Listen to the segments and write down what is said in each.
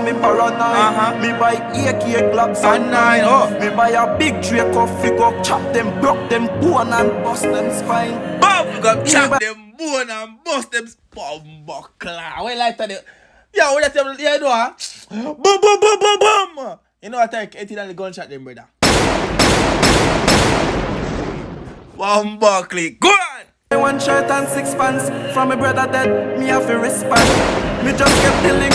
Me paranoid, me buy Tyrekevlogs and 9. Oh. Me buy a big Drake of figure, chop them, broke them bone and bust them spine. Boom, go chop them bone and bust them spine. Buckler. What like that? Yeah, what that? Yeah, you know, huh? Boom, boom, boom, boom, boom. You know what? I take 18 and the gunshot them, brother. One buckly, go on. 1 shirt and 6 pants from my brother dead. Me have to respond. Me just kept the link.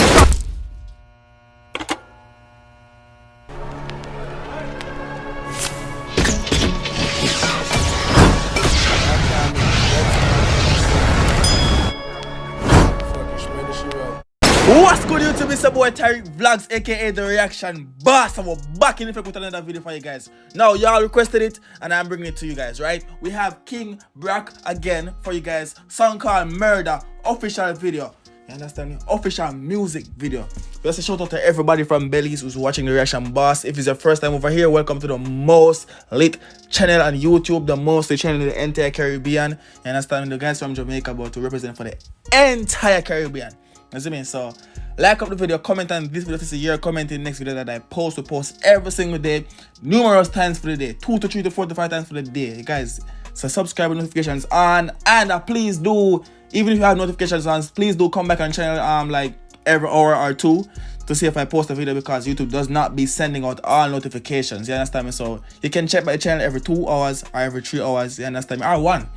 What's good YouTube? It's your boy Tyrekevlogs, aka the reaction boss, and we're back in effect with another video for you guys. Now y'all requested it and I'm bringing it to you guys, right? We have King Brack again for you guys. Song called Murda, official video. You understand me? Official music video. Just a shout out to everybody from Belize who's watching the reaction boss. If it's your first time over here, welcome to the most lit channel on YouTube, the most lit channel in the entire Caribbean. You understand me? The guys from Jamaica about to represent for the entire Caribbean. You see me? So like up the video, comment on this video if it's a year, comment in the next video that I post. We post every single day, numerous times for the day, 2 to 3 to 4 to 5 times for the day, you guys. So subscribe with notifications on, and please do, even if you have notifications on, please do come back on channel like every hour or 2 to see if I post a video, because YouTube does not be sending out all notifications. You understand me? So you can check my channel every 2 hours or every 3 hours. You understand me? Or 1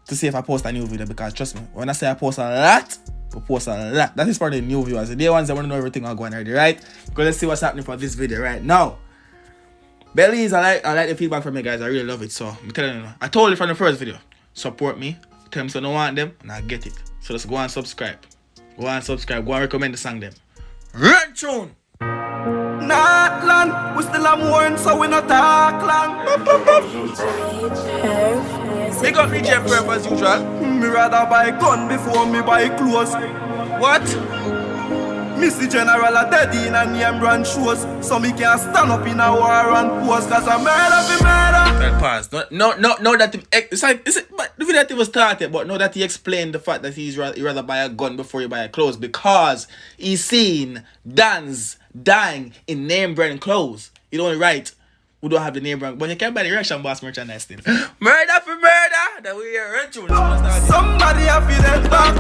to see if I post a new video, because trust me, when I say I post a lot, we post a lot. That is for the new viewers. The day ones that want to know everything I'm going already, right? Because let's see what's happening for this video right now. Belize, I like the feedback from you guys. I really love it. So I'm telling you, I told you from the first video, support me. Tell me so I don't want them, and I get it. So let's go and subscribe. Go and subscribe. Go and recommend the song them. Run tune. Not long, we still have more, so we not talk long. Big up DJ Prep as usual. Me rather buy gun before me buy clothes. What? Missy General a dead in a name brand shows, so me can stand up in a war and pose, cause I'm murder for murder. That pause. No, that it's like, but the video that he was started, but no, that he explained the fact that he rather buy a gun before he buy a clothes, because he's seen Dan's dying in name brand clothes. You don't right. We don't have the name brand, but you can buy the reaction boss merchandise still. Murder for murder. That we are run through. Somebody have to that back.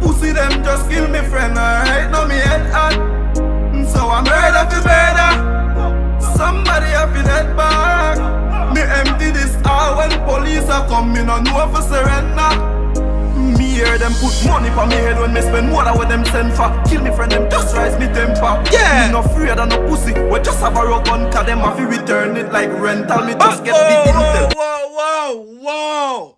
Pussy them just kill me friend, alright? Now me head hot, so I'm murder for murder. Somebody have to that back. Me empty this all when police are coming, no know for surrender. Me hear them put money for me head when me spend more than what them send for. Kill me friend, them just rise me temper. Yeah. Me no afraid of no pussy, we just have a rock gun, cause them have to return it like rental. Me just get the intel. Whoa.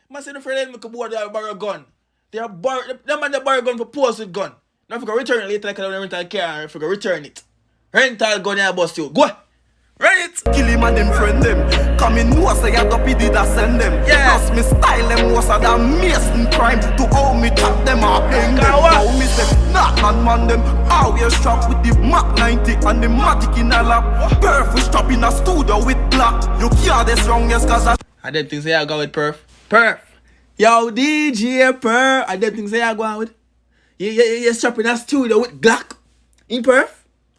Must say the friend them could borrow a gun. They are them man they borrow a gun for post with gun. Now if you can return it later, like a rental car, if you can return it. Rental gun I bust you. Go! Run it! Kill him and them friend them. Come in no say I don't did I send them. Yeah. Plus me style them was a damn mason crime. To how me chop them or hang them. How me say not man them. Always strap with the Mac 90 and the Matic in a lap. Perf we strap in a studio with black. You can't the strongest cause I didn't think say I go with Perf. Perf! Yo DJ Perf! I didn't think say I go with. You're strapping a studio with Glock. In Perf?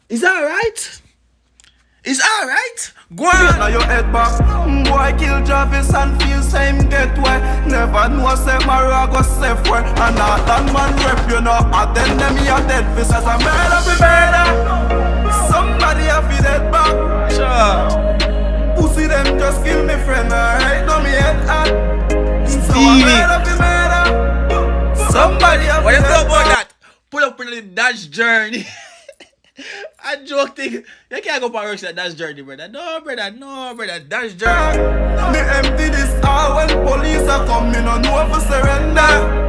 Is that alright? It's alright. Go on. now your head back. Boy kill Jarvis and feel same get where. Never know say Murda go safe where. And not that man rep you know. Attend them me a dead face as a murder for murder. Somebody have to dead back. Sure. Pussy them just kill me friend, alright? Now me head hot, so I'm murder for murder. Somebody have to what you dead know about back. that? Pull up in the dash journey. I joke thing. You can't go for that dash journey, brother. No, brother. Dash journey. Me empty this all when police are coming, no know for surrender.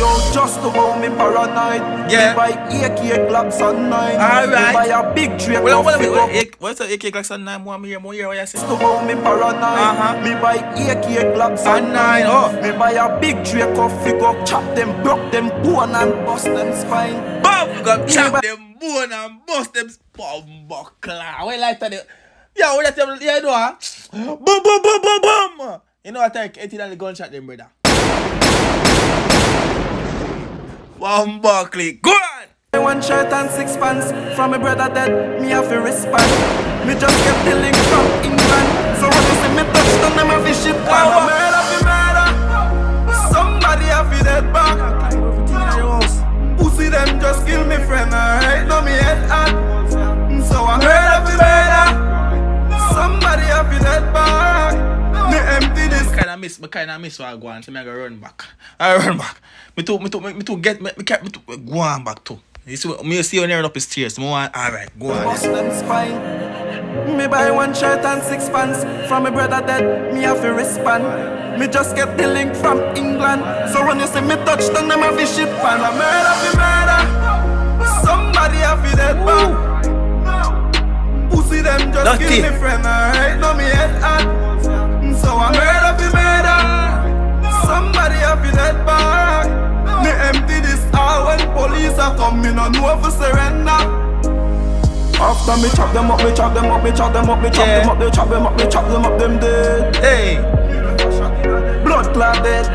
Yo, just about me paranoid. Yeah. Me buy Tyrekevlogs and 9. Alright. Me buy a big Drake Well, of figure. what's the Tyrekevlogs and 9? More here, what you say? Just about me paranoid. Me buy Tyrekevlogs and 9. Oh. Me buy a big Drake of figure. Chop them, broke them bone and bust them spine. Boom! Go chop them bone and bust them spine. Buckler. What like that? Yeah, what that? Yeah, you know, huh? Boom. You know, I take 18 and the gunshot them, brother. One buckly. Go on! one shirt and 6 pants. From my brother dead, me have to respond. Me just get the link from England. So when you see me touch down, them have to shit pan. Murder for murder. Somebody have to dead back. Pussy them just kill me friend, alright? No me head hot. So I'm murder for murder. Somebody have to dead back. Me empty this. Me kinda miss what I go on, so me go run back. I run back. Me too go on back too. You see you near up his stairs. Alright, go on. Bust them spine. Me buy one shirt and 6 pants. From my brother dead, me have to respond. Me just get the link from England. So when you see me touch down, them have to shit pan. A murder for murder. Somebody have to dead back. Pussy them just Lucky. kill me friend, alright? No me head hot. So I murder for murder. Somebody have to dead back. Me empty this all when police are coming. I know if surrender. After me chop them up, me chop them up, me chop them up, me chop them up, they chop them up, me chop them up, them dead. Hey, Blood clot dead.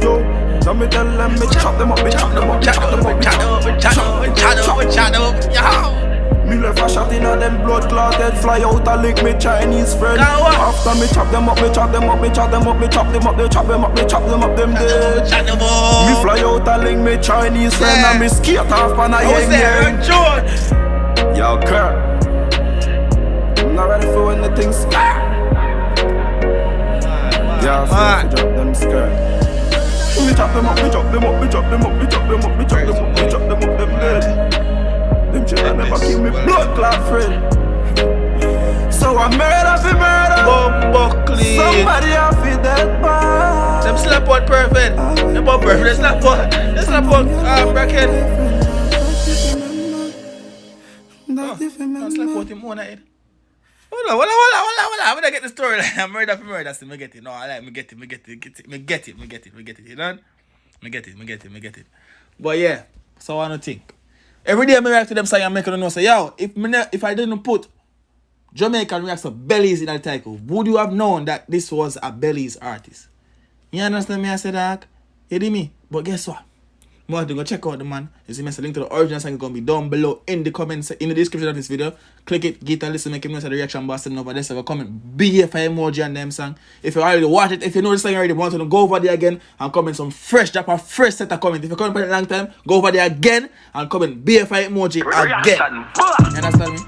Yo, so me tell them me chop them up, me chop them up, me chop them up, me chop them up. Me left a shot in a them blood clotted. Fly out a lick me Chinese friend. After me chop them up, me chop them up, me chop them up, me chop them up, they chop them up, me chop them up, them dead. Me fly out a link me Chinese friend and me skate off and I yang yang. Yo, Kurt, I'm not ready for when the things start. Yeah, I drop them skirt. Me chop them up, me chop them up, me chop them up, me chop them up, me chop them up, me chop them up, them dead. Them children never kill me blood clot friend. So I murder for murder. Somebody have to dead man. them slap out perfect. Them about perfect. They slap out bracket. Don't slap out him on head. Hold on. I'm gonna get the story. I'm murder for murder. So me get it. No, I like me get it. You know? Me get it. But yeah, so I don't think. Every day I react to them saying I'm making them know say, yo, if I didn't put Jamaican reacts to Belize in the title, would you have known that this was a Belize artist? You understand me? I said that. You hear me? But guess what? You have to go check out the man. You see me, the link to the original song is going to be down below in the comments, in the description of this video. Click it, get a listen, make him know the reaction box and over there. So go comment BF emoji on them song. If you already watch it, if you know the song already, want to go over there again and comment some drop a fresh set of comments. If you comment for a long time, go over there again and comment BF emoji again. You understand me?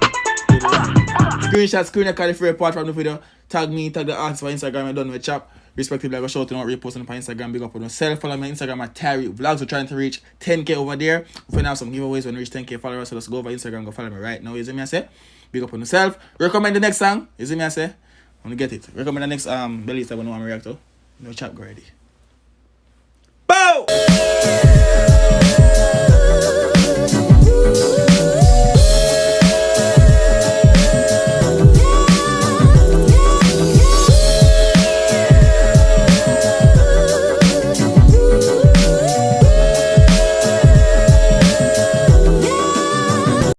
Screenshot, screen record the part from the video. Tag me, tag the artist for Instagram and done with chop. Respectively, I go shout out, reposting on Instagram, big up on yourself. Follow my Instagram at Tyrekevlogs. We're trying to reach 10k over there. We're going to have some giveaways when we reach 10k followers. So let's go over Instagram, go follow me right now. You see me, I say? Big up on yourself. Recommend the next song. You see me, I say? I'm going to get it. Recommend the next Belize I want to react to. No chat, go ready.